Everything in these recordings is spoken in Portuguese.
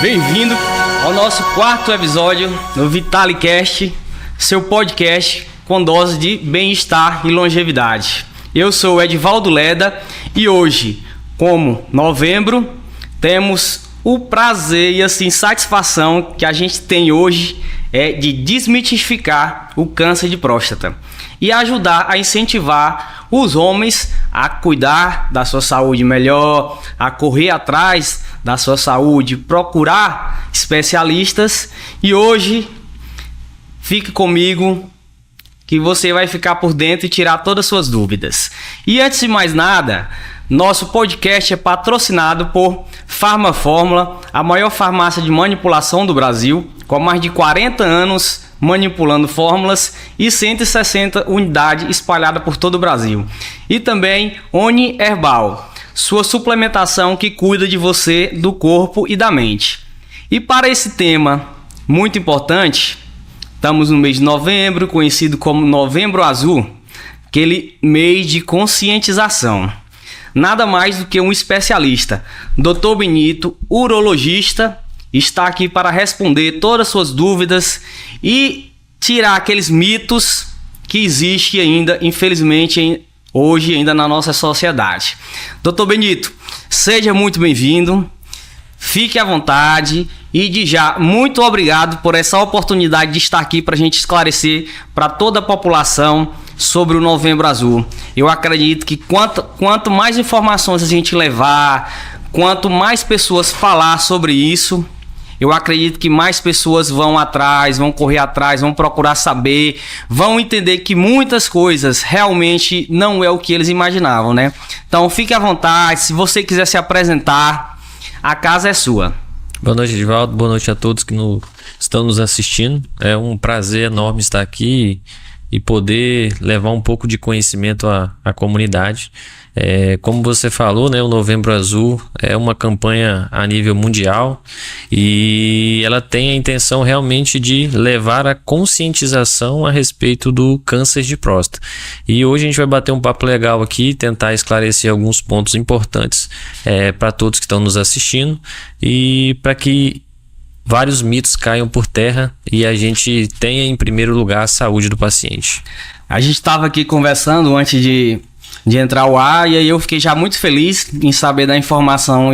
Bem-vindo ao nosso quarto episódio do VitaliCast, seu podcast com dose de bem-estar e longevidade. Eu sou o Edivaldo Leda e hoje, como novembro, temos o prazer e assim satisfação que a gente tem hoje é de desmitificar o câncer de próstata e ajudar a incentivar os homens a cuidar da sua saúde melhor, a correr atrás da sua saúde, procurar especialistas. E hoje, fique comigo que você vai ficar por dentro e tirar todas as suas dúvidas. E antes de mais nada, nosso podcast é patrocinado por Farmafórmula, a maior farmácia de manipulação do Brasil, com mais de 40 anos manipulando fórmulas e 160 unidades espalhadas por todo o Brasil. E também Oni Herbal, sua suplementação que cuida de você, do corpo e da mente. E para esse tema muito importante, estamos no mês de novembro, conhecido como Novembro Azul, aquele mês de conscientização. Nada mais do que um especialista, Dr. Benito, urologista, está aqui para responder todas as suas dúvidas e tirar aqueles mitos que existem ainda, infelizmente, hoje ainda na nossa sociedade. Dr. Benito, seja muito bem-vindo, fique à vontade e de já, muito obrigado por essa oportunidade de estar aqui para a gente esclarecer para toda a população sobre o Novembro Azul. Eu acredito que quanto mais informações a gente levar, quanto mais pessoas falar sobre isso, eu acredito que mais pessoas vão atrás, vão correr atrás, vão procurar saber, vão entender que muitas coisas realmente não é o que eles imaginavam, né? Então fique à vontade, se você quiser se apresentar, a casa é sua. Boa noite, Edivaldo. Boa noite a todos que estão nos assistindo. É um prazer enorme estar aqui e poder levar um pouco de conhecimento à comunidade. Como você falou, né, o Novembro Azul é uma campanha a nível mundial e ela tem a intenção realmente de levar a conscientização a respeito do câncer de próstata. E hoje a gente vai bater um papo legal aqui, tentar esclarecer alguns pontos importantes para todos que estão nos assistindo e para que vários mitos caiam por terra e a gente tenha em primeiro lugar a saúde do paciente. A gente estava aqui conversando antes de entrar ao ar e aí eu fiquei já muito feliz em saber da informação.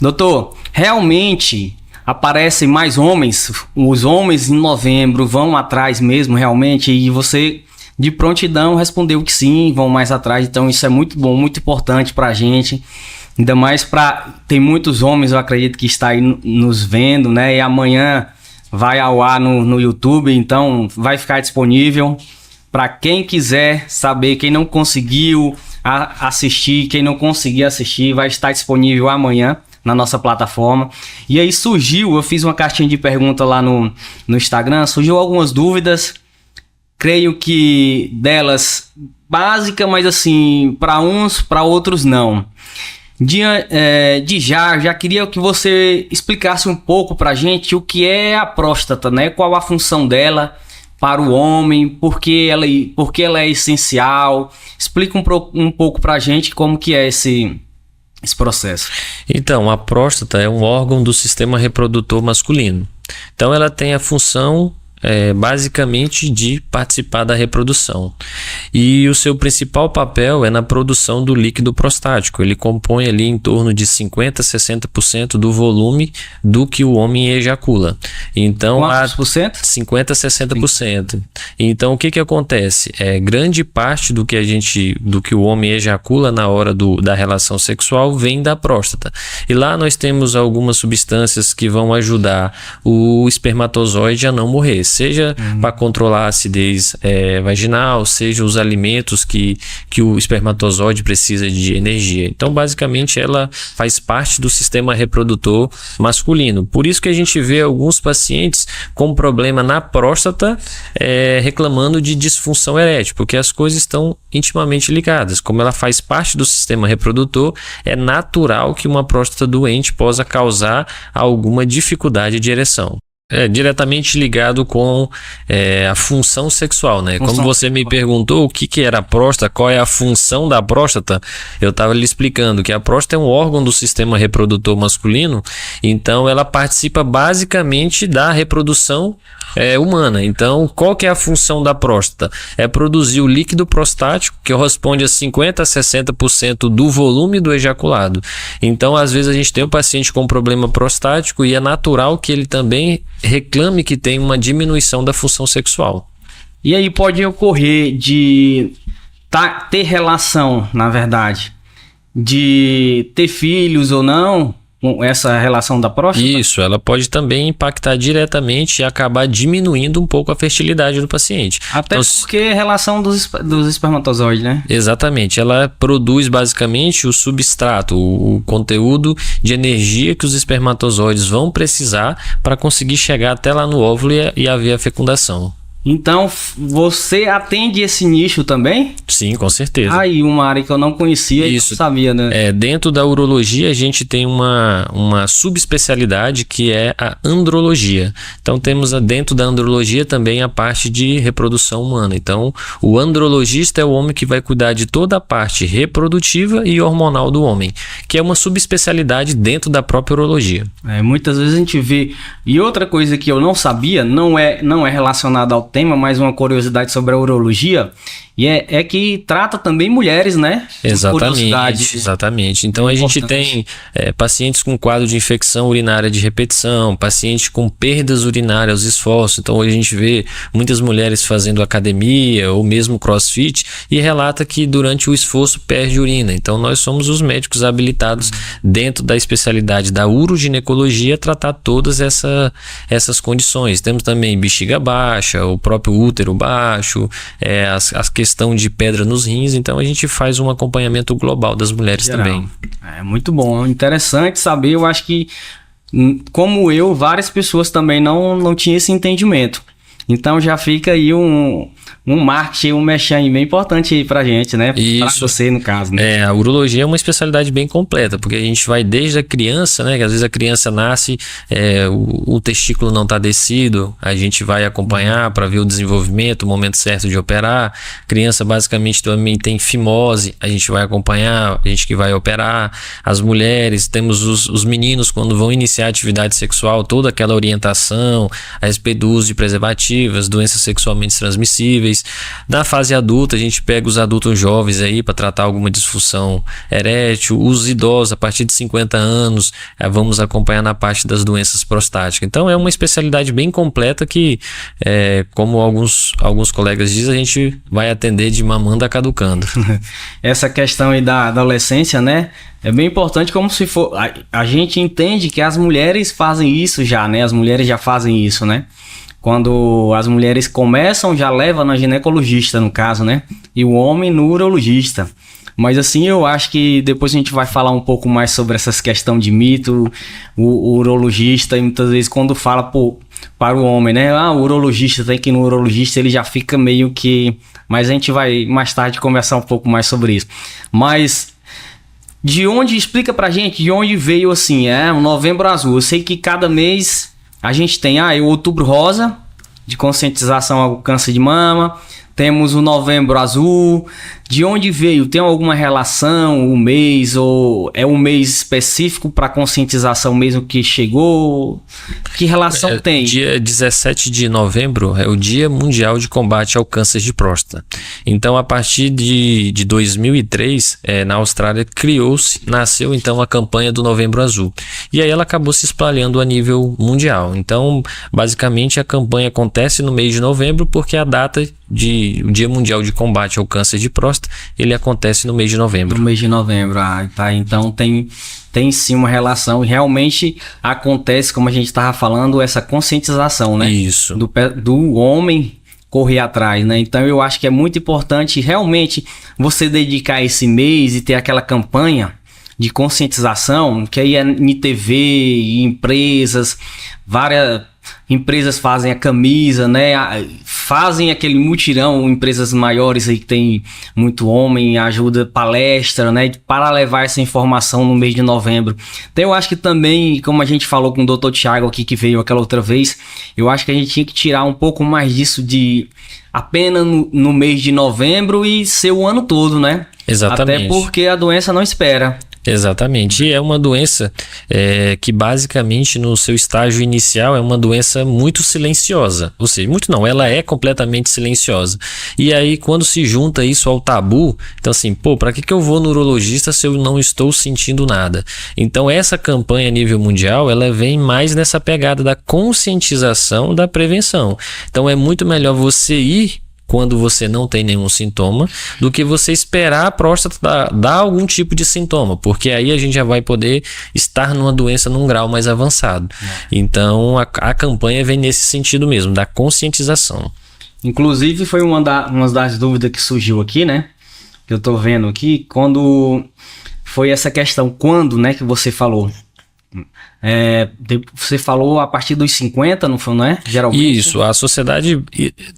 Doutor, realmente aparecem mais homens, os homens em novembro vão atrás mesmo realmente, e você de prontidão respondeu que sim, vão mais atrás, então isso é muito bom, muito importante pra gente. Ainda mais tem muitos homens, eu acredito, que está aí nos vendo, né? E amanhã vai ao ar no YouTube, então vai ficar disponível para quem quiser saber, quem não conseguiu assistir, quem não conseguir assistir, vai estar disponível amanhã na nossa plataforma. E aí eu fiz uma caixinha de pergunta lá no Instagram, surgiu algumas dúvidas, creio que delas básica, mas assim, para uns, para outros não. Já queria que você explicasse um pouco pra gente o que é a próstata, né? Qual a função dela para o homem, por que ela é essencial. Explica um pouco pra gente como que é esse processo. Então, a próstata é um órgão do sistema reprodutor masculino. Então ela tem a função basicamente de participar da reprodução. E o seu principal papel é na produção do líquido prostático. Ele compõe ali em torno de 50% a 60% do volume do que o homem ejacula. Então, quantos por cento? 50% a 60%. Então, o que acontece? Grande parte do que o homem ejacula na hora da relação sexual vem da próstata. E lá nós temos algumas substâncias que vão ajudar o espermatozoide a não morrer. Seja para controlar a acidez vaginal, seja os alimentos que o espermatozoide precisa de energia. Então, basicamente, ela faz parte do sistema reprodutor masculino. Por isso que a gente vê alguns pacientes com problema na próstata reclamando de disfunção erétil, porque as coisas estão intimamente ligadas. Como ela faz parte do sistema reprodutor, é natural que uma próstata doente possa causar alguma dificuldade de ereção. Diretamente ligado com a função sexual, né? Como você me perguntou o que era a próstata, qual é a função da próstata, eu estava lhe explicando que a próstata é um órgão do sistema reprodutor masculino Então ela participa basicamente da reprodução humana. Então, qual que é a função da próstata? É produzir o líquido prostático, que corresponde a 50% a 60% do volume do ejaculado. Então, às vezes a gente tem um paciente com problema prostático e é natural que ele também reclame que tem uma diminuição da função sexual. E aí pode ocorrer de ter relação, na verdade, de ter filhos ou não, com essa relação da próstata? Isso, ela pode também impactar diretamente e acabar diminuindo um pouco a fertilidade do paciente. Até então, porque é relação dos espermatozoides, né? Exatamente, ela produz basicamente o substrato, o conteúdo de energia que os espermatozoides vão precisar para conseguir chegar até lá no óvulo e haver a fecundação. Então, você atende esse nicho também? Sim, com certeza. Aí, uma área que eu não conhecia e não sabia, né? Dentro da urologia, a gente tem uma subespecialidade que é a andrologia. Então, temos dentro da andrologia também a parte de reprodução humana. Então, o andrologista é o homem que vai cuidar de toda a parte reprodutiva e hormonal do homem, que é uma subespecialidade dentro da própria urologia. Muitas vezes a gente vê... E outra coisa que eu não sabia, não é relacionada ao tema, mas uma curiosidade sobre a urologia, e é que trata também mulheres, né? Exatamente. Então a gente tem pacientes com quadro de infecção urinária de repetição, pacientes com perdas urinárias aos esforços. Então hoje a gente vê muitas mulheres fazendo academia ou mesmo crossfit e relata que durante o esforço perde urina. Então nós somos os médicos habilitados dentro da especialidade da uroginecologia a tratar todas essas condições. Temos também bexiga baixa, o próprio útero baixo, as questão de pedra nos rins, então a gente faz um acompanhamento global das mulheres também. É muito bom, interessante saber. Eu acho que, como eu, várias pessoas também não tinham esse entendimento. Então já fica aí um marketing, um merchan bem importante aí pra gente, né? Isso. Pra você, no caso, né? A urologia é uma especialidade bem completa, porque a gente vai desde a criança, né? Que às vezes a criança nasce, o testículo não tá descido, a gente vai acompanhar para ver o desenvolvimento, o momento certo de operar. A criança basicamente também tem fimose, a gente vai acompanhar, a gente que vai operar. As mulheres, temos os meninos quando vão iniciar a atividade sexual, toda aquela orientação a respeito do uso de preservativos, doenças sexualmente transmissíveis. Na fase adulta, a gente pega os adultos jovens aí para tratar alguma disfunção erétil, os idosos a partir de 50 anos, vamos acompanhar na parte das doenças prostáticas. Então é uma especialidade bem completa que, como alguns colegas dizem, a gente vai atender de mamando a caducando. Essa questão aí da adolescência, né? É bem importante, como se for... A gente entende que as mulheres fazem isso já, né? As mulheres já fazem isso, né? Quando as mulheres começam, já leva na ginecologista, no caso, né? E o homem no urologista. Mas assim, eu acho que depois a gente vai falar um pouco mais sobre essas questões de mito. O urologista, e muitas vezes quando fala para o homem, né? O urologista tem que ir no urologista, ele já fica meio que... Mas a gente vai mais tarde conversar um pouco mais sobre isso. Mas... explica pra gente de onde veio assim, o Novembro Azul. Eu sei que cada mês a gente tem o Outubro Rosa, de conscientização ao câncer de mama. Temos o Novembro Azul. De onde veio? Tem alguma relação, o mês, ou é um mês específico para conscientização mesmo que chegou? Que relação tem? Dia 17 de novembro é o Dia Mundial de Combate ao Câncer de Próstata. Então, a partir de 2003, na Austrália, nasceu então a campanha do Novembro Azul. E aí ela acabou se espalhando a nível mundial. Então, basicamente, a campanha acontece no mês de novembro porque a data o Dia Mundial de Combate ao Câncer de Próstata, ele acontece no mês de novembro. No mês de novembro, tá. Então tem sim uma relação e realmente acontece, como a gente estava falando, essa conscientização, né? Isso. Do homem correr atrás, né? Então eu acho que é muito importante realmente você dedicar esse mês e ter aquela campanha de conscientização, que aí é em TV, empresas, várias empresas fazem a camisa, né? Fazem aquele mutirão, empresas maiores aí que tem muito homem, ajuda, palestra, né? Para levar essa informação no mês de novembro. Então eu acho que também, como a gente falou com o Dr. Thiago aqui, que veio aquela outra vez, eu acho que a gente tinha que tirar um pouco mais disso de apenas no mês de novembro e ser o ano todo, né? Exatamente. Até porque a doença não espera. Exatamente, e é uma doença que basicamente no seu estágio inicial é uma doença muito silenciosa, ou seja, muito não, ela é completamente silenciosa. E aí quando se junta isso ao tabu, então assim, para que eu vou no urologista se eu não estou sentindo nada? Então essa campanha a nível mundial, ela vem mais nessa pegada da conscientização da prevenção. Então é muito melhor você ir quando você não tem nenhum sintoma, do que você esperar a próstata dar algum tipo de sintoma, porque aí a gente já vai poder estar numa doença num grau mais avançado. Então a campanha vem nesse sentido mesmo, da conscientização. Inclusive foi uma das dúvidas que surgiu aqui, né? Que eu tô vendo aqui, quando foi essa questão, quando, né, que você falou. Você falou a partir dos 50, não é? Geralmente. Isso, a sociedade,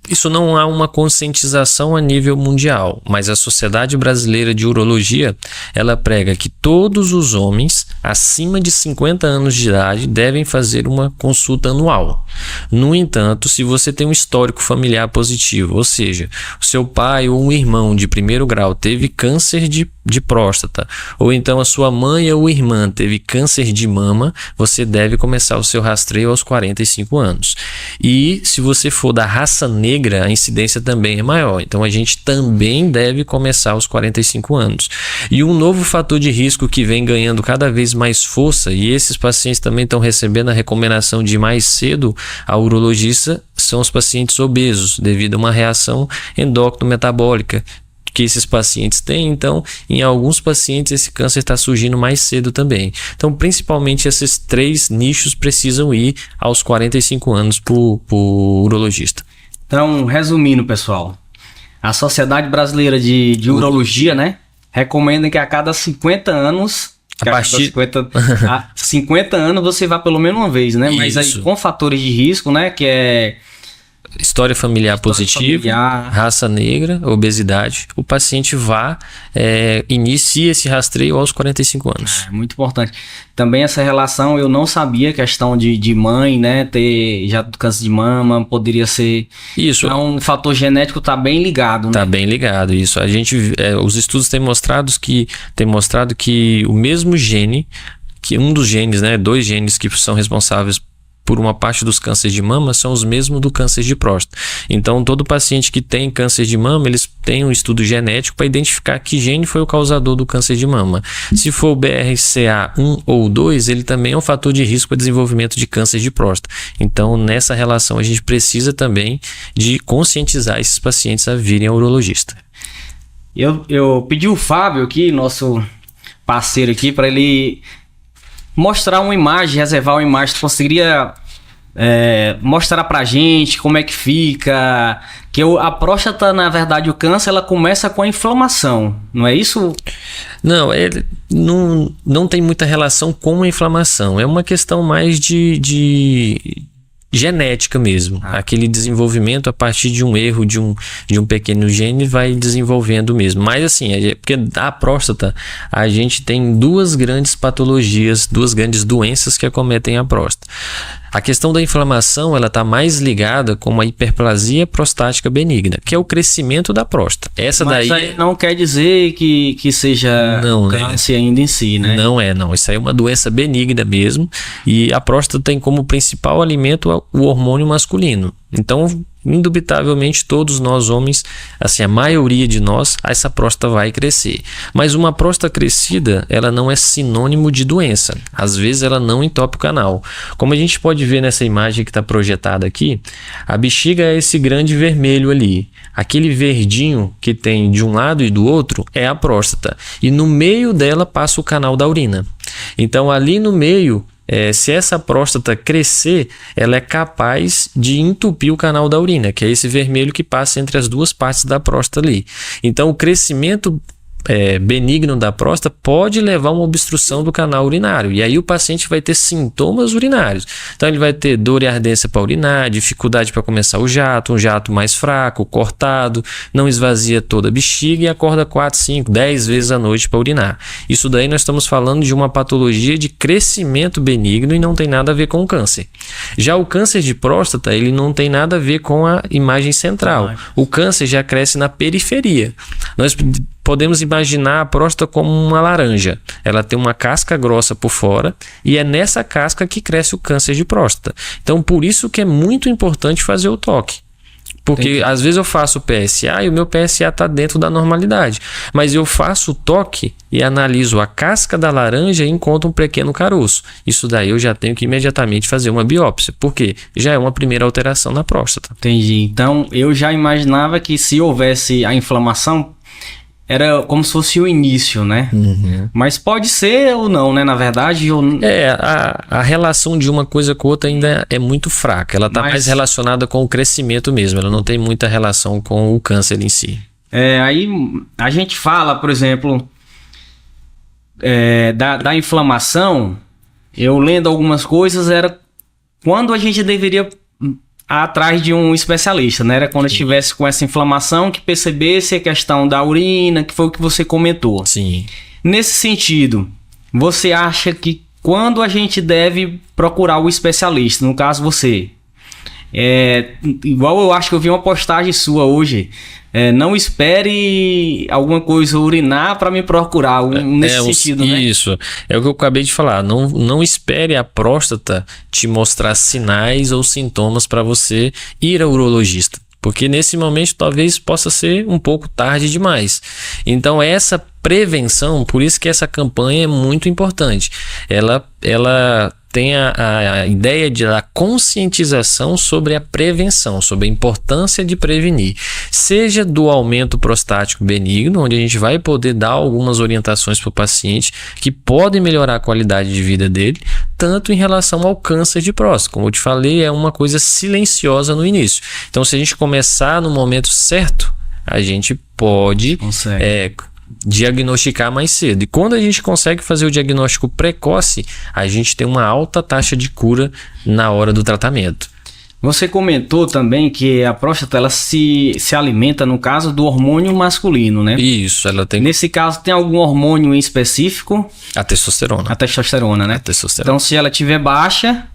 isso não há uma conscientização a nível mundial, mas a Sociedade Brasileira de Urologia, ela prega que todos os homens acima de 50 anos de idade devem fazer uma consulta anual. No entanto, se você tem um histórico familiar positivo, ou seja, o seu pai ou um irmão de primeiro grau teve câncer de próstata, ou então a sua mãe ou irmã teve câncer de mama, você deve começar o seu rastreio aos 45 anos. E se você for da raça negra, a incidência também é maior. Então a gente também deve começar aos 45 anos. E um novo fator de risco que vem ganhando cada vez mais força, e esses pacientes também estão recebendo a recomendação de ir mais cedo ao urologista, são os pacientes obesos, devido a uma reação endócrino-metabólica que esses pacientes têm. Então, em alguns pacientes esse câncer está surgindo mais cedo também. Então, principalmente esses 3 nichos precisam ir aos 45 anos para o urologista. Então, resumindo, pessoal, a Sociedade Brasileira de Urologia, né, recomenda que a cada 50 anos... A 50 anos você vá pelo menos uma vez, né? Mas aí com fatores de risco, né, que é... História familiar positiva, raça negra, obesidade, o paciente inicia esse rastreio aos 45 anos. Muito importante. Também essa relação, eu não sabia, questão de mãe, né, ter já câncer de mama, poderia ser... Isso. Então, um fator genético está bem ligado, né? Está bem ligado, isso. A gente, os estudos têm mostrado que o mesmo gene, que um dos genes, né, 2 genes que são responsáveis por uma parte dos cânceres de mama são os mesmos do câncer de próstata. Então, todo paciente que tem câncer de mama, eles têm um estudo genético para identificar que gene foi o causador do câncer de mama. Se for o BRCA1 ou 2, ele também é um fator de risco para desenvolvimento de câncer de próstata. Então, nessa relação, a gente precisa também de conscientizar esses pacientes a virem ao urologista. Eu pedi o Fábio aqui, nosso parceiro aqui, para ele mostrar uma imagem, reservar uma imagem. Tu conseguiria mostrar pra gente como é que fica? Que a próstata, na verdade, o câncer, ela começa com a inflamação, não é isso? Não, não tem muita relação com a inflamação. É uma questão mais de genética mesmo. Aquele desenvolvimento a partir de um erro de um pequeno gene vai desenvolvendo mesmo. Mas assim, porque a próstata, a gente tem 2 grandes patologias, 2 grandes doenças que acometem a próstata. A questão da inflamação, ela está mais ligada com a hiperplasia prostática benigna, que é o crescimento da próstata. Mas aí não quer dizer que seja câncer ainda em si, né? Não. Isso aí é uma doença benigna mesmo. E a próstata tem como principal alimento o hormônio masculino. Então, indubitavelmente, todos nós homens, assim, a maioria de nós, essa próstata vai crescer. Mas uma próstata crescida, ela não é sinônimo de doença. Às vezes, ela não entope o canal. Como a gente pode ver nessa imagem que está projetada aqui, a bexiga é esse grande vermelho ali. Aquele verdinho que tem de um lado e do outro é a próstata. E no meio dela passa o canal da urina. Então, ali no meio... se essa próstata crescer, ela é capaz de entupir o canal da urina, que é esse vermelho que passa entre as 2 partes da próstata ali. Então, o crescimento benigno da próstata pode levar a uma obstrução do canal urinário. E aí o paciente vai ter sintomas urinários. Então, ele vai ter dor e ardência para urinar, dificuldade para começar o jato, um jato mais fraco, cortado, não esvazia toda a bexiga e acorda 4, 5, 10 vezes à noite para urinar. Isso daí nós estamos falando de uma patologia de crescimento benigno e não tem nada a ver com o câncer. Já o câncer de próstata, ele não tem nada a ver com a imagem central. O câncer já cresce na periferia. Nós podemos imaginar a próstata como uma laranja. Ela tem uma casca grossa por fora e é nessa casca que cresce o câncer de próstata. Então, por isso que é muito importante fazer o toque. Porque às vezes eu faço o PSA e o meu PSA está dentro da normalidade. Mas eu faço o toque e analiso a casca da laranja e encontro um pequeno caroço. Isso daí eu já tenho que imediatamente fazer uma biópsia. Porque já é uma primeira alteração na próstata. Entendi. Então eu já imaginava que se houvesse a inflamação, era como se fosse o início, né? Uhum. Mas pode ser ou não, né? Na verdade, a relação de uma coisa com outra ainda é muito fraca. Ela está mais relacionada com o crescimento mesmo. Ela não tem muita relação com o câncer em si. Aí a gente fala, por exemplo, da inflamação. Eu lendo algumas coisas, era quando a gente deveria atrás de um especialista, né? Era quando estivesse com essa inflamação, que percebesse a questão da urina, que foi o que você comentou. Sim. Nesse sentido, você acha que quando a gente deve procurar o especialista, no caso você, igual eu acho que eu vi uma postagem sua hoje, não espere alguma coisa urinar para me procurar, nesse sentido, né? Isso, é o que eu acabei de falar. Não espere a próstata te mostrar sinais ou sintomas para você ir ao urologista. Porque nesse momento talvez possa ser um pouco tarde demais. Então essa prevenção, por isso que essa campanha é muito importante. Ela tem a ideia da conscientização sobre a prevenção, sobre a importância de prevenir. Seja do aumento prostático benigno, onde a gente vai poder dar algumas orientações para o paciente que podem melhorar a qualidade de vida dele, tanto em relação ao câncer de próstata. Como eu te falei, é uma coisa silenciosa no início. Então, se a gente começar no momento certo, a gente pode diagnosticar mais cedo. E quando a gente consegue fazer o diagnóstico precoce, a gente tem uma alta taxa de cura na hora do tratamento. Você comentou também que a próstata ela se alimenta, no caso, do hormônio masculino, né? Isso, ela tem... Nesse caso, tem algum hormônio em específico? A testosterona. A testosterona, né? A testosterona. Então, se ela estiver baixa,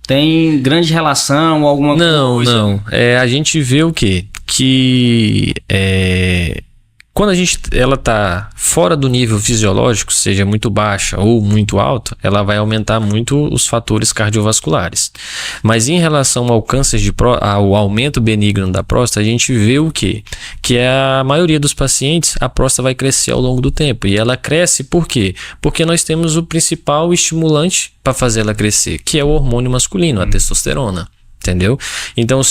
tem grande relação, alguma coisa? Não. A gente vê o quê? Quando ela está fora do nível fisiológico, seja muito baixa ou muito alta, ela vai aumentar muito os fatores cardiovasculares. Mas em relação ao câncer ao aumento benigno da próstata, a gente vê o quê? Que a maioria dos pacientes, a próstata vai crescer ao longo do tempo. E ela cresce por quê? Porque nós temos o principal estimulante para fazer ela crescer, que é o hormônio masculino, a testosterona. Entendeu? Então,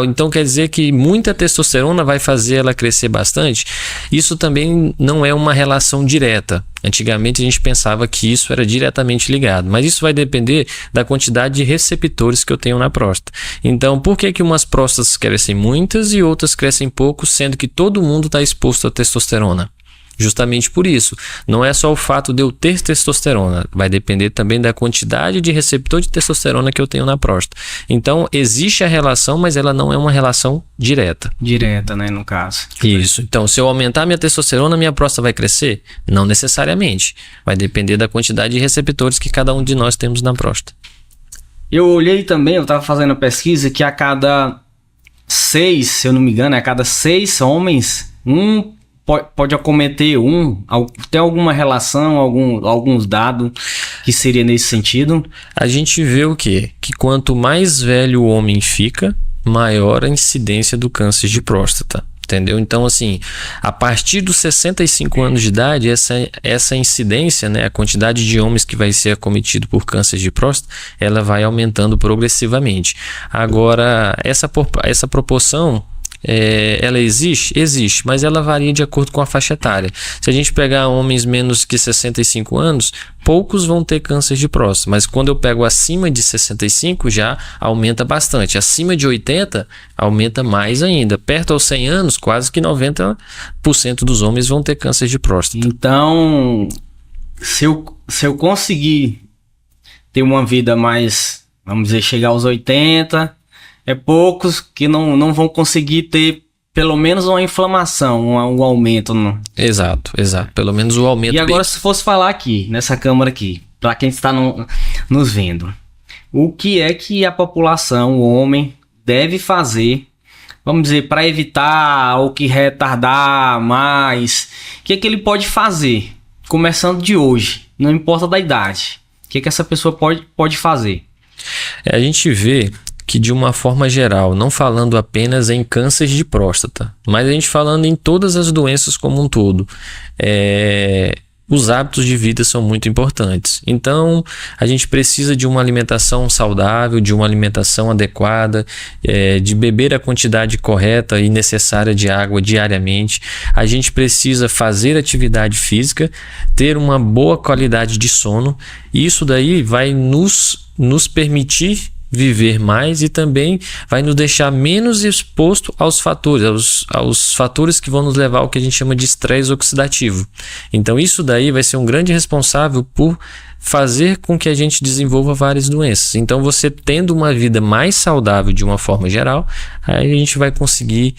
então quer dizer que muita testosterona vai fazer ela crescer bastante? Isso também não é uma relação direta. Antigamente a gente pensava que isso era diretamente ligado, mas isso vai depender da quantidade de receptores que eu tenho na próstata. Então, por que umas próstatas crescem muitas e outras crescem pouco, sendo que todo mundo está exposto à testosterona? Justamente por isso, não é só o fato de eu ter testosterona, vai depender também da quantidade de receptor de testosterona que eu tenho na próstata. Então, existe a relação, mas ela não é uma relação direta. Direta, né, no caso. Isso. Então, se eu aumentar minha testosterona, minha próstata vai crescer? Não necessariamente. Vai depender da quantidade de receptores que cada um de nós temos na próstata. Eu olhei também, eu estava fazendo a pesquisa, que a cada 6, se eu não me engano, a cada 6 homens, pode acometer tem alguma relação, alguns dados que seria nesse sentido? A gente vê o quê? Que quanto mais velho o homem fica, maior a incidência do câncer de próstata. Entendeu? Então, assim, a partir dos 65 anos de idade, essa incidência, né, a quantidade de homens que vai ser acometido por câncer de próstata, ela vai aumentando progressivamente. Agora, essa proporção... ela existe? Existe, mas ela varia de acordo com a faixa etária. Se a gente pegar homens menos que 65 anos, poucos vão ter câncer de próstata, mas quando eu pego acima de 65 já aumenta bastante. Acima de 80 aumenta mais ainda. Perto aos 100 anos, quase que 90% dos homens vão ter câncer de próstata. Então, se eu conseguir ter uma vida mais, vamos dizer, chegar aos 80... poucos que não vão conseguir ter pelo menos uma inflamação, um aumento. Exato. Pelo menos o aumento. E agora, se fosse falar aqui, nessa câmera aqui, para quem está nos vendo, o que é que a população, o homem, deve fazer vamos dizer, para evitar ou que retardar mais, o que é que ele pode fazer? Começando de hoje, não importa da idade. O que é que essa pessoa pode fazer? A gente vê que de uma forma geral, não falando apenas em câncer de próstata, mas a gente falando em todas as doenças como um todo, os hábitos de vida são muito importantes. Então, a gente precisa de uma alimentação saudável, de uma alimentação adequada, de beber a quantidade correta e necessária de água diariamente. A gente precisa fazer atividade física, ter uma boa qualidade de sono. E isso daí vai nos permitir viver mais e também vai nos deixar menos exposto aos fatores que vão nos levar ao que a gente chama de estresse oxidativo. Então isso daí vai ser um grande responsável por fazer com que a gente desenvolva várias doenças. Então você tendo uma vida mais saudável de uma forma geral, aí a gente vai conseguir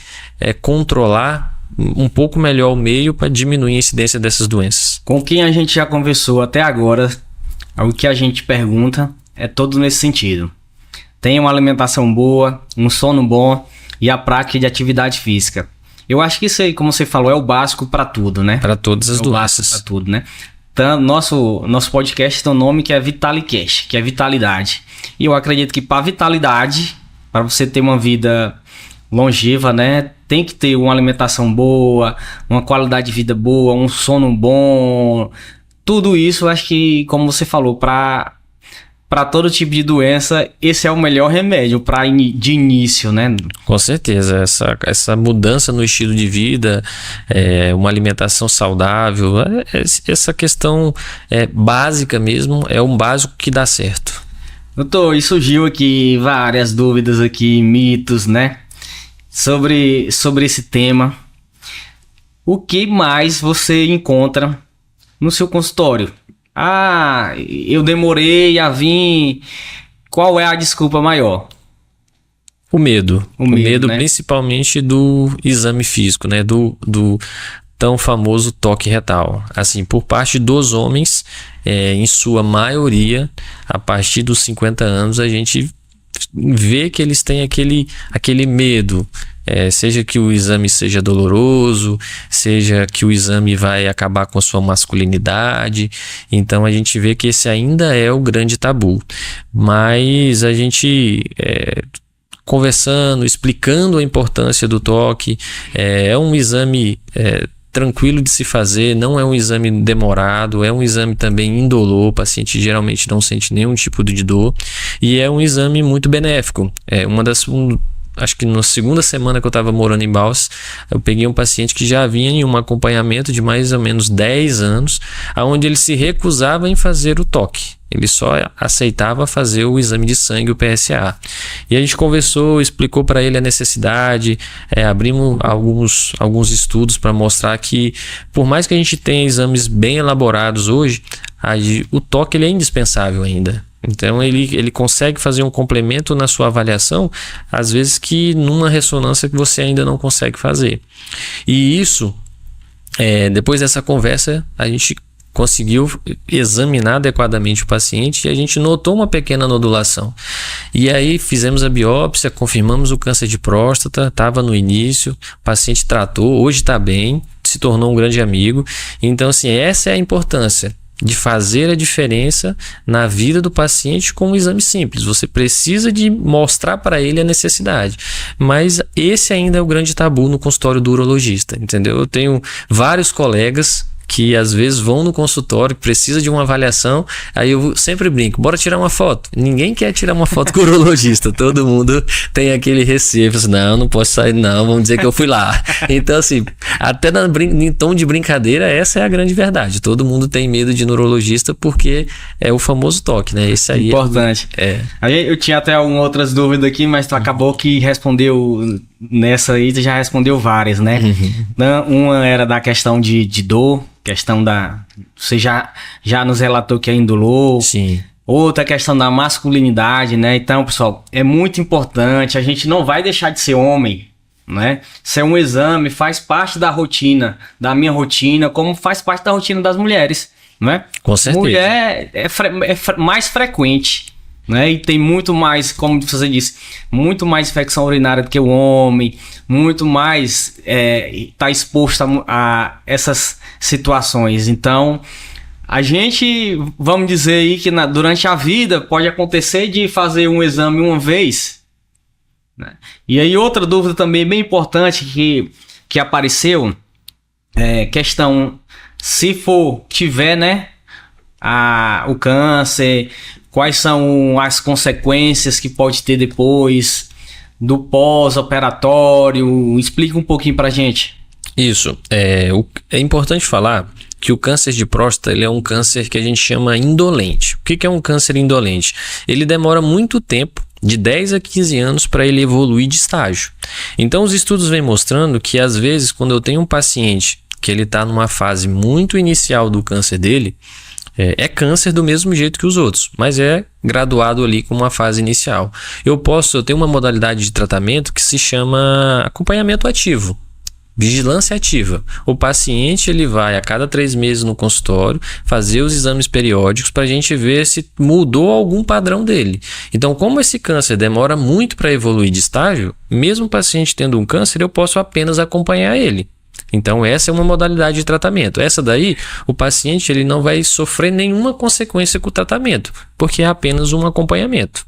controlar um pouco melhor o meio para diminuir a incidência dessas doenças. Com quem a gente já conversou até agora, o que a gente pergunta é todo nesse sentido. Tenha uma alimentação boa, um sono bom e a prática de atividade física. Eu acho que isso aí, como você falou, é o básico para tudo, né? Para todas as doenças. Para tudo, né? Então, nosso podcast tem um nome que é VitaliCast, que é vitalidade. E eu acredito que para vitalidade, para você ter uma vida longeva, né? Tem que ter uma alimentação boa, uma qualidade de vida boa, um sono bom. Tudo isso, eu acho que, como você falou, para todo tipo de doença, esse é o melhor remédio de início, né? Com certeza, essa mudança no estilo de vida, uma alimentação saudável, essa questão básica mesmo, é um básico que dá certo. Doutor, e surgiu aqui várias dúvidas aqui, mitos, né? Sobre esse tema. O que mais você encontra no seu consultório? Ah, eu demorei a vir. Qual é a desculpa maior? O medo, né? Principalmente do exame físico, né? Do tão famoso toque retal. Assim, por parte dos homens, em sua maioria, a partir dos 50 anos, a gente vê que eles têm aquele medo. Seja que o exame seja doloroso, seja que o exame vai acabar com a sua masculinidade. Então a gente vê que esse ainda é o grande tabu. Mas a gente conversando, explicando a importância do toque, é um exame tranquilo de se fazer, não é um exame demorado, é um exame também indolor, o paciente geralmente não sente nenhum tipo de dor e é um exame muito benéfico. Acho que na segunda semana que eu estava morando em Balsas, eu peguei um paciente que já vinha em um acompanhamento de mais ou menos 10 anos, onde ele se recusava em fazer o toque. Ele só aceitava fazer o exame de sangue, o PSA. E a gente conversou, explicou para ele a necessidade, abrimos alguns estudos para mostrar que, por mais que a gente tenha exames bem elaborados hoje, o toque ele é indispensável ainda. Então ele consegue fazer um complemento na sua avaliação, às vezes que numa ressonância que você ainda não consegue fazer. E isso, depois dessa conversa, a gente conseguiu examinar adequadamente o paciente e a gente notou uma pequena nodulação. E aí fizemos a biópsia, confirmamos o câncer de próstata, estava no início, o paciente tratou, hoje está bem, se tornou um grande amigo. Então, assim, essa é a importância de fazer a diferença na vida do paciente com um exame simples. Você precisa de mostrar para ele a necessidade, mas esse ainda é o grande tabu no consultório do urologista, entendeu? Eu tenho vários colegas que às vezes vão no consultório, precisa de uma avaliação, aí eu sempre brinco, bora tirar uma foto. Ninguém quer tirar uma foto com o urologista, todo mundo tem aquele receio, assim, não posso sair não, vamos dizer que eu fui lá. Então assim, até em tom de brincadeira, essa é a grande verdade, todo mundo tem medo de neurologista porque é o famoso toque, né? Esse aí importante. Eu tinha até algumas outras dúvidas aqui, mas tu acabou que respondeu nessa aí, tu já respondeu várias, né? Uma era da questão de dor, questão você já nos relatou que é indolor. Sim. Outra questão da masculinidade, né? Então, pessoal, é muito importante, a gente não vai deixar de ser homem, né? Isso é um exame, faz parte da rotina, da minha rotina, como faz parte da rotina das mulheres, né? Com certeza. Mulher é mais frequente, né? E tem muito mais, como você disse, muito mais infecção urinária do que o homem, muito mais está exposto a essas situações. Então, a gente, vamos dizer aí que durante a vida pode acontecer de fazer um exame uma vez, né? E aí outra dúvida também bem importante que apareceu, questão, se tiver, né, o câncer, quais são as consequências que pode ter depois do pós-operatório? Explica um pouquinho pra gente. Isso, é importante falar que o câncer de próstata ele é um câncer que a gente chama indolente. O que é um câncer indolente? Ele demora muito tempo, de 10 a 15 anos, para ele evoluir de estágio. Então os estudos vêm mostrando que às vezes quando eu tenho um paciente que ele está numa fase muito inicial do câncer dele, é câncer do mesmo jeito que os outros, mas é graduado ali com uma fase inicial. Eu tenho uma modalidade de tratamento que se chama acompanhamento ativo. Vigilância ativa. O paciente ele vai a cada 3 meses no consultório fazer os exames periódicos para a gente ver se mudou algum padrão dele. Então, como esse câncer demora muito para evoluir de estágio, mesmo o paciente tendo um câncer, eu posso apenas acompanhar ele. Então, essa é uma modalidade de tratamento. Essa daí, o paciente ele não vai sofrer nenhuma consequência com o tratamento, porque é apenas um acompanhamento.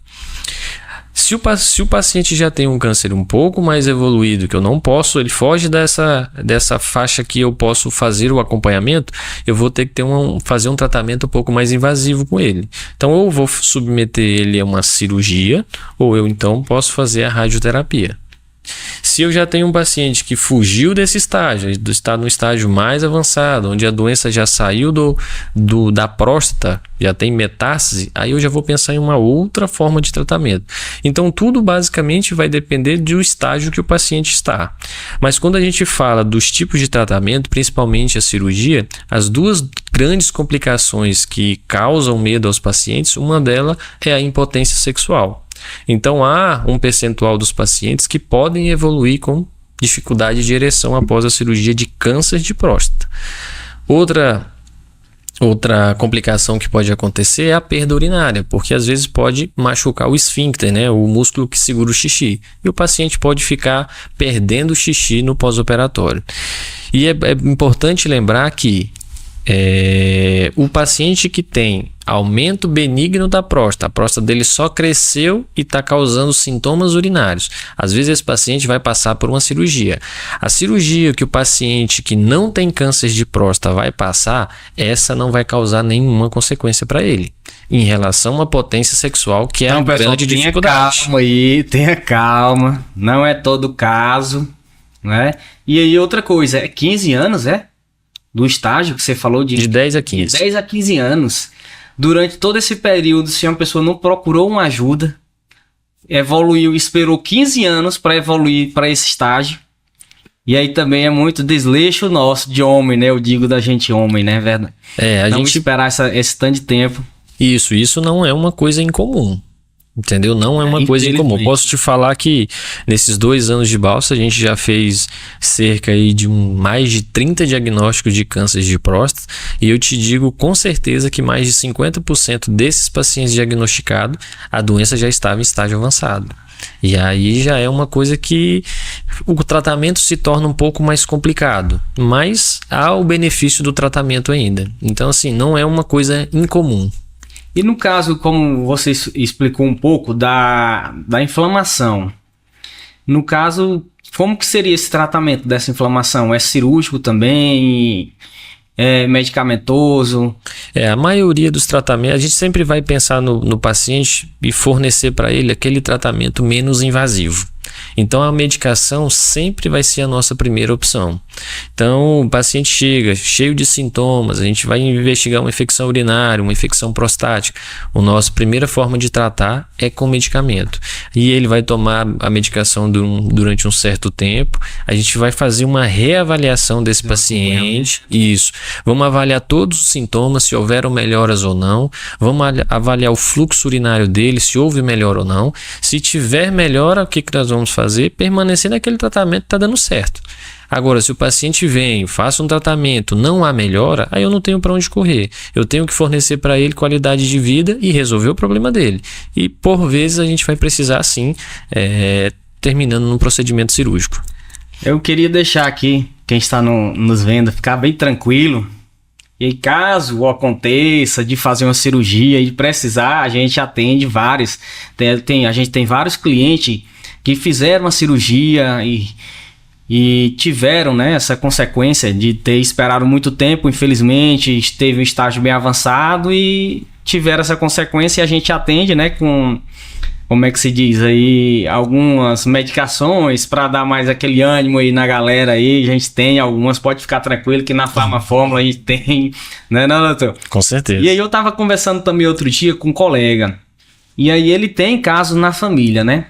Se o paciente já tem um câncer um pouco mais evoluído, que eu não posso, ele foge dessa faixa que eu posso fazer o acompanhamento, eu vou ter que fazer um tratamento um pouco mais invasivo com ele. Então, ou vou submeter ele a uma cirurgia, ou eu então posso fazer a radioterapia. Se eu já tenho um paciente que fugiu desse estágio, está no estágio mais avançado, onde a doença já saiu da próstata, já tem metástase, aí eu já vou pensar em uma outra forma de tratamento. Então tudo basicamente vai depender do estágio que o paciente está. Mas quando a gente fala dos tipos de tratamento, principalmente a cirurgia, as duas grandes complicações que causam medo aos pacientes, uma delas é a impotência sexual. Então há um percentual dos pacientes que podem evoluir com dificuldade de ereção após a cirurgia de câncer de próstata. Outra complicação que pode acontecer é a perda urinária, porque às vezes pode machucar o esfíncter, né, o músculo que segura o xixi, e o paciente pode ficar perdendo o xixi no pós-operatório. E é importante lembrar que o paciente que tem aumento benigno da próstata, a próstata dele só cresceu e está causando sintomas urinários, às vezes esse paciente vai passar por uma cirurgia. A cirurgia que o paciente que não tem câncer de próstata vai passar, essa não vai causar nenhuma consequência para ele, em relação à potência sexual, que é a grande dificuldade. Calma aí, tenha calma, não é todo caso, né? E aí outra coisa, 15 anos, do estágio que você falou de 10 a 15. 10 a 15 anos. Durante todo esse período, se uma pessoa não procurou uma ajuda, esperou 15 anos para evoluir para esse estágio. E aí também é muito desleixo nosso de homem, né? Eu digo da gente homem, né, verdade? A gente esperar esse tanto de tempo. Isso não é uma coisa incomum. Entendeu? Não é uma coisa incomum. Posso te falar que nesses 2 anos de Balsa a gente já fez cerca aí de mais de 30 diagnósticos de câncer de próstata, e eu te digo com certeza que mais de 50% desses pacientes diagnosticados, a doença já estava em estágio avançado. E aí já é uma coisa que o tratamento se torna um pouco mais complicado, mas há o benefício do tratamento ainda. Então assim, não é uma coisa incomum. E no caso, como você explicou um pouco da inflamação, no caso, como que seria esse tratamento dessa inflamação? É cirúrgico também? É medicamentoso? A maioria dos tratamentos, a gente sempre vai pensar no paciente e fornecer para ele aquele tratamento menos invasivo. Então a medicação sempre vai ser a nossa primeira opção. Então o paciente chega cheio de sintomas, a gente vai investigar uma infecção urinária, uma infecção prostática. A nossa primeira forma de tratar é com medicamento. E ele vai tomar a medicação durante um certo tempo. A gente vai fazer uma reavaliação desse paciente. Isso. Vamos avaliar todos os sintomas, se houveram melhoras ou não. Vamos avaliar o fluxo urinário dele, se houve melhora ou não. Se tiver melhora, o que nós vamos vamos fazer, permanecer naquele tratamento que está dando certo. Agora, se o paciente vem, faça um tratamento, não há melhora, aí eu não tenho para onde correr. Eu tenho que fornecer para ele qualidade de vida e resolver o problema dele. E, por vezes, a gente vai precisar, sim, terminando num procedimento cirúrgico. Eu queria deixar aqui, quem está nos vendo, ficar bem tranquilo. E aí, caso aconteça de fazer uma cirurgia e precisar, a gente atende vários. A gente tem vários clientes que fizeram uma cirurgia e tiveram, né, essa consequência de ter esperado muito tempo, infelizmente, esteve em um estágio bem avançado e tiveram essa consequência, e a gente atende, né, com, como é que se diz aí, algumas medicações para dar mais aquele ânimo aí na galera aí. A gente tem algumas, pode ficar tranquilo que na Farmafórmula a gente tem, né, não, doutor? Com certeza. E aí eu tava conversando também outro dia com um colega, e aí ele tem casos na família, né?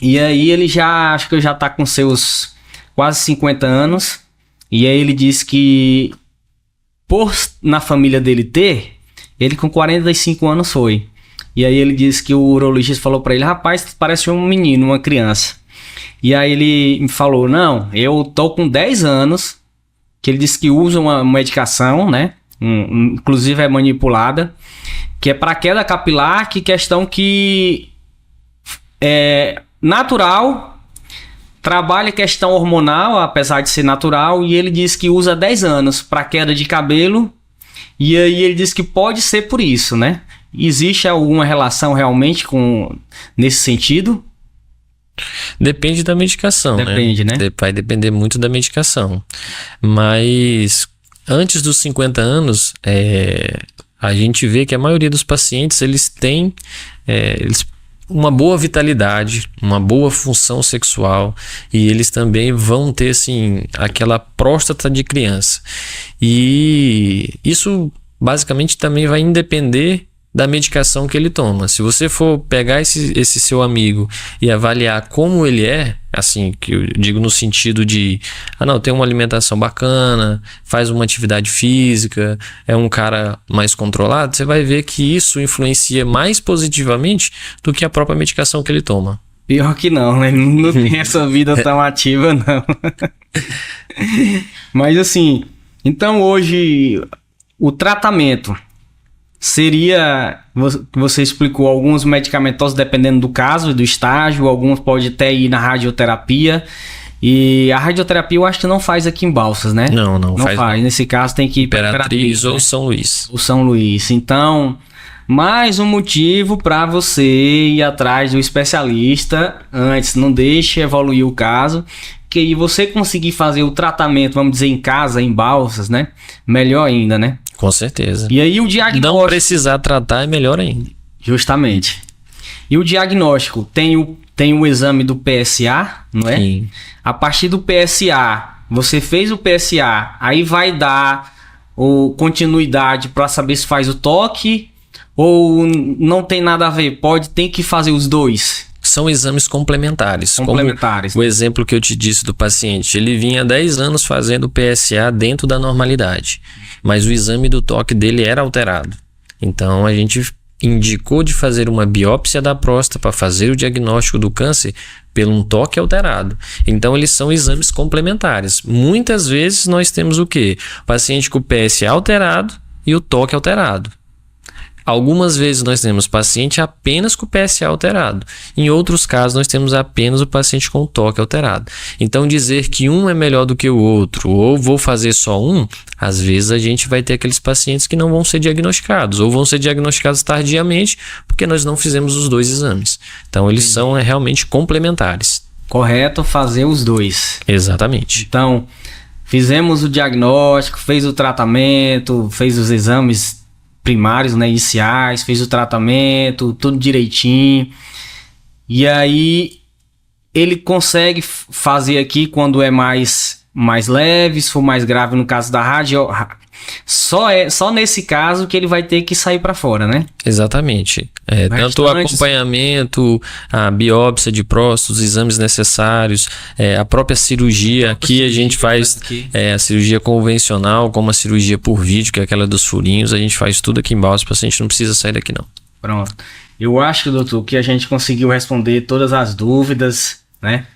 E aí ele acho que já tá com seus quase 50 anos, e aí ele disse que por na família dele ter, ele com 45 anos foi. E aí ele disse que o urologista falou pra ele, rapaz, parece um menino, uma criança. E aí ele me falou, não, eu tô com 10 anos, que ele disse que usa uma medicação, né, inclusive é manipulada, que é para queda capilar, que questão que é natural, trabalha questão hormonal, apesar de ser natural, e ele diz que usa 10 anos para queda de cabelo, e aí ele diz que pode ser por isso, né? Existe alguma relação realmente nesse sentido? Depende da medicação, Depende, né? Vai depender muito da medicação. Mas antes dos 50 anos, a gente vê que a maioria dos pacientes, eles têm uma boa vitalidade, uma boa função sexual, e eles também vão ter, assim, aquela próstata de criança. E isso basicamente também vai depender da medicação que ele toma. Se você for pegar esse seu amigo e avaliar como ele é, assim, que eu digo no sentido de, tem uma alimentação bacana, faz uma atividade física, é um cara mais controlado, você vai ver que isso influencia mais positivamente do que a própria medicação que ele toma. Pior que não, né? Ele não tem essa vida tão ativa, não. Mas assim, então hoje o tratamento seria, você explicou, alguns medicamentosos dependendo do caso, do estágio, alguns pode até ir na radioterapia, e a radioterapia eu acho que não faz aqui em Balsas, né? Não faz. Nesse caso tem que ir para Imperatriz ou São Luís. O São Luís. Então, mais um motivo para você ir atrás do especialista antes, não deixe evoluir o caso, que aí você conseguir fazer o tratamento, vamos dizer, em casa, em Balsas, né? Melhor ainda, né? Com certeza. E aí o diagnóstico... Não precisar tratar é melhor ainda. Justamente. E o diagnóstico tem o exame do PSA, não é? Sim. A partir do PSA, você fez o PSA, aí vai dar continuidade para saber se faz o toque ou não tem nada a ver, tem que fazer os dois. São exames complementares. Complementares. Como o exemplo que eu te disse do paciente, ele vinha 10 anos fazendo o PSA dentro da normalidade, mas o exame do toque dele era alterado. Então a gente indicou de fazer uma biópsia da próstata para fazer o diagnóstico do câncer pelo um toque alterado. Então eles são exames complementares. Muitas vezes nós temos o quê? O paciente com o PSA alterado e o toque alterado. Algumas vezes nós temos paciente apenas com o PSA alterado. Em outros casos, nós temos apenas o paciente com o toque alterado. Então, dizer que um é melhor do que o outro, ou vou fazer só um, às vezes a gente vai ter aqueles pacientes que não vão ser diagnosticados, ou vão ser diagnosticados tardiamente, porque nós não fizemos os dois exames. Então, eles são realmente complementares. Correto fazer os dois. Exatamente. Então, fizemos o diagnóstico, fez o tratamento, fez os exames primários, né, iniciais, fez o tratamento, tudo direitinho. E aí ele consegue fazer aqui quando é mais leve, se for mais grave no caso da rádio, só nesse caso que ele vai ter que sair para fora, né? Exatamente. Tanto o acompanhamento, a biópsia de próstata, os exames necessários, a própria cirurgia. Aqui a gente faz a cirurgia convencional, como a cirurgia por vídeo, que é aquela dos furinhos. A gente faz tudo aqui em Balsas, o paciente não precisa sair daqui não. Pronto. Eu acho, doutor, que a gente conseguiu responder todas as dúvidas, né?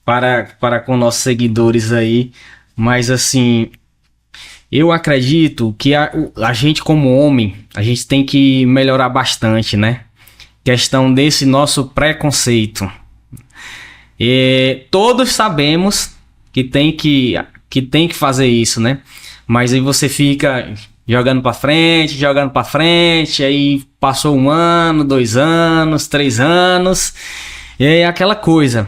Para com nossos seguidores aí. Mas assim, eu acredito que a gente como homem, a gente tem que melhorar bastante, né? Questão desse nosso preconceito. Todos sabemos que tem que fazer isso, né? Mas aí você fica jogando pra frente, aí passou 1 ano, 2 anos, 3 anos, e aí é aquela coisa.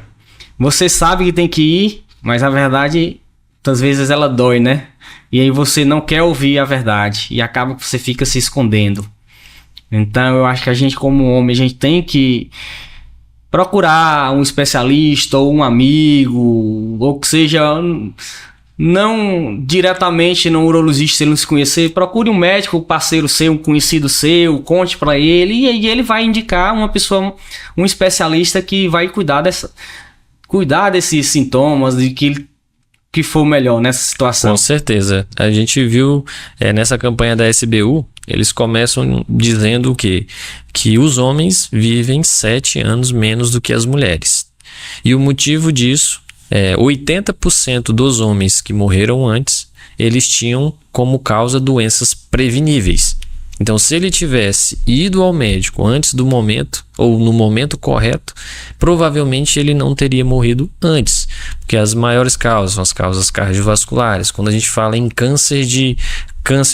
Você sabe que tem que ir, mas a verdade, às vezes ela dói, né? E aí você não quer ouvir a verdade, e acaba que você fica se escondendo. Então eu acho que a gente como homem, a gente tem que procurar um especialista ou um amigo, ou que seja, não diretamente no urologista, se ele não se conhecer, procure um médico, um parceiro seu, um conhecido seu, conte para ele, e aí ele vai indicar uma pessoa, um especialista que vai cuidar desses sintomas, de que for melhor nessa situação. Com certeza. A gente viu nessa campanha da SBU, eles começam dizendo o quê? Que os homens vivem 7 anos menos do que as mulheres. E o motivo disso 80% dos homens que morreram antes, eles tinham como causa doenças preveníveis. Então, se ele tivesse ido ao médico antes do momento, ou no momento correto, provavelmente ele não teria morrido antes. Porque as maiores causas são as causas cardiovasculares. Quando a gente fala em câncer,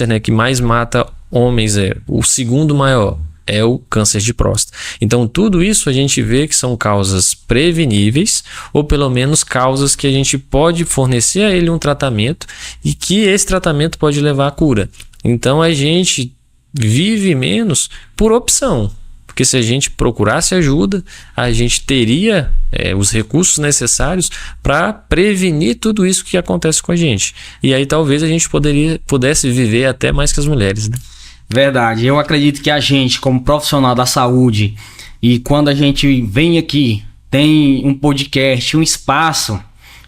né, que mais mata homens, o segundo maior é o câncer de próstata. Então, tudo isso a gente vê que são causas preveníveis, ou pelo menos causas que a gente pode fornecer a ele um tratamento e que esse tratamento pode levar à cura. Então, a gente vive menos por opção, porque se a gente procurasse ajuda, a gente teria os recursos necessários para prevenir tudo isso que acontece com a gente. E aí talvez a gente pudesse viver até mais que as mulheres, né? Verdade, eu acredito que a gente, como profissional da saúde, e quando a gente vem aqui, tem um podcast, um espaço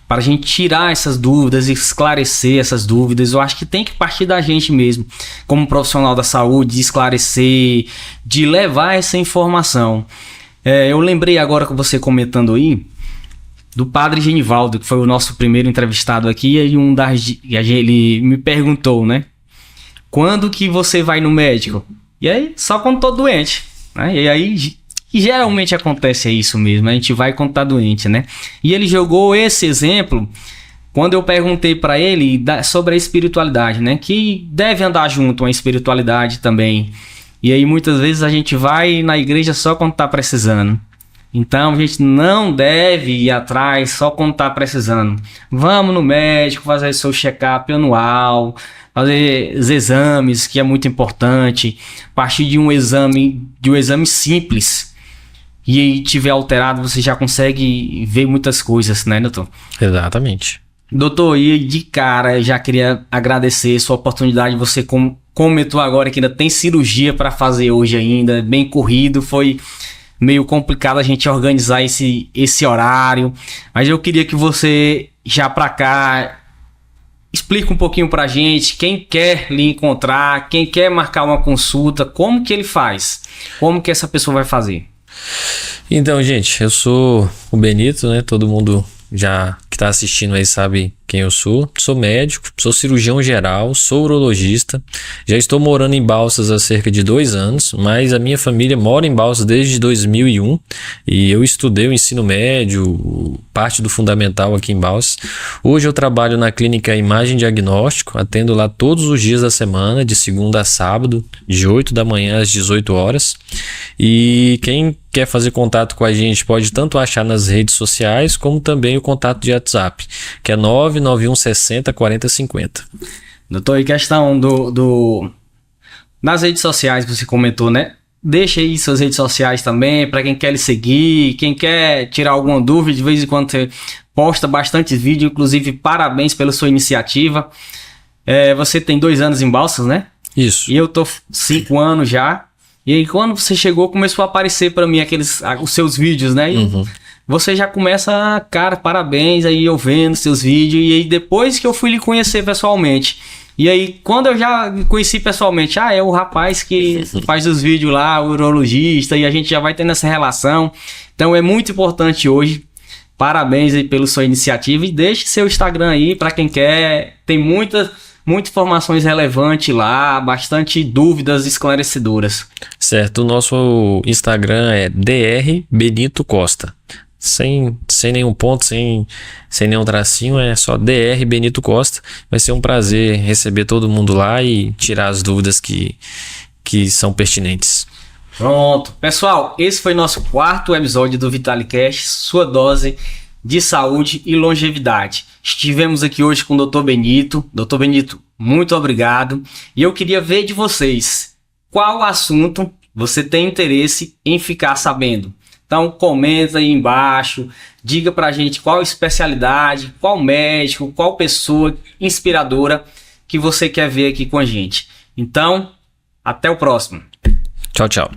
para a gente tirar essas dúvidas e esclarecer essas dúvidas, eu acho que tem que partir da gente mesmo, como profissional da saúde, de esclarecer, de levar essa informação. Eu lembrei agora com você comentando aí, do padre Genivaldo, que foi o nosso primeiro entrevistado aqui, e ele me perguntou, né? Quando que você vai no médico? E aí, só quando tô doente, né? E aí, geralmente acontece isso mesmo, a gente vai quando tá doente, né? E ele jogou esse exemplo quando eu perguntei para ele sobre a espiritualidade, né? Que deve andar junto a espiritualidade também. E aí, muitas vezes a gente vai na igreja só quando tá precisando. Então, a gente não deve ir atrás só quando tá precisando. Vamos no médico, fazer seu check-up anual, fazer os exames, que é muito importante. A partir de um exame simples, e aí tiver alterado, você já consegue ver muitas coisas, né, doutor? Exatamente. Doutor, e de cara, eu já queria agradecer sua oportunidade. Você comentou agora que ainda tem cirurgia para fazer hoje ainda, bem corrido, foi meio complicado a gente organizar esse horário, mas eu queria que você, já pra cá, explica um pouquinho pra gente, quem quer lhe encontrar, quem quer marcar uma consulta, como que ele faz? Como que essa pessoa vai fazer? Então, gente, eu sou o Benito, né? Todo mundo já que tá assistindo aí sabe quem eu sou. Sou médico, sou cirurgião geral, sou urologista. Já estou morando em Balsas há cerca de 2 anos, mas a minha família mora em Balsas desde 2001 e eu estudei o ensino médio, parte do fundamental aqui em Balsas. Hoje eu trabalho na clínica Imagem Diagnóstico, atendo lá todos os dias da semana, de segunda a sábado, de 8 da manhã às 18 horas. E quem quer fazer contato com a gente pode tanto achar nas redes sociais, como também o contato de WhatsApp, que é 99160 4050. Doutor, e questão nas redes sociais que você comentou, né? Deixa aí suas redes sociais também, para quem quer lhe seguir, quem quer tirar alguma dúvida, de vez em quando você posta bastante vídeo, inclusive parabéns pela sua iniciativa. Você tem 2 anos em Balsas, né? Isso. E eu tô 5 anos já. E aí quando você chegou, começou a aparecer para mim os seus vídeos, né? E você já começa, cara, parabéns, aí eu vendo seus vídeos. E aí depois que eu fui lhe conhecer pessoalmente. E aí quando eu já conheci pessoalmente, é o rapaz que faz os vídeos lá, o urologista, e a gente já vai tendo essa relação. Então é muito importante hoje Parabéns aí pela sua iniciativa e deixe seu Instagram aí para quem quer. Tem muitas informações relevantes lá, bastante dúvidas esclarecedoras. Certo, o nosso Instagram é Dr. Benito Costa. Sem nenhum ponto, sem nenhum tracinho, é só Dr. Benito Costa. Vai ser um prazer receber todo mundo lá e tirar as dúvidas que são pertinentes. Pronto. Pessoal, esse foi nosso 4º episódio do VitaliCast, sua dose de saúde e longevidade. Estivemos aqui hoje com o Dr. Benito. Dr. Benito, muito obrigado. E eu queria ver de vocês qual assunto você tem interesse em ficar sabendo. Então comenta aí embaixo, diga pra gente qual especialidade, qual médico, qual pessoa inspiradora que você quer ver aqui com a gente. Então, até o próximo. Tchau, tchau.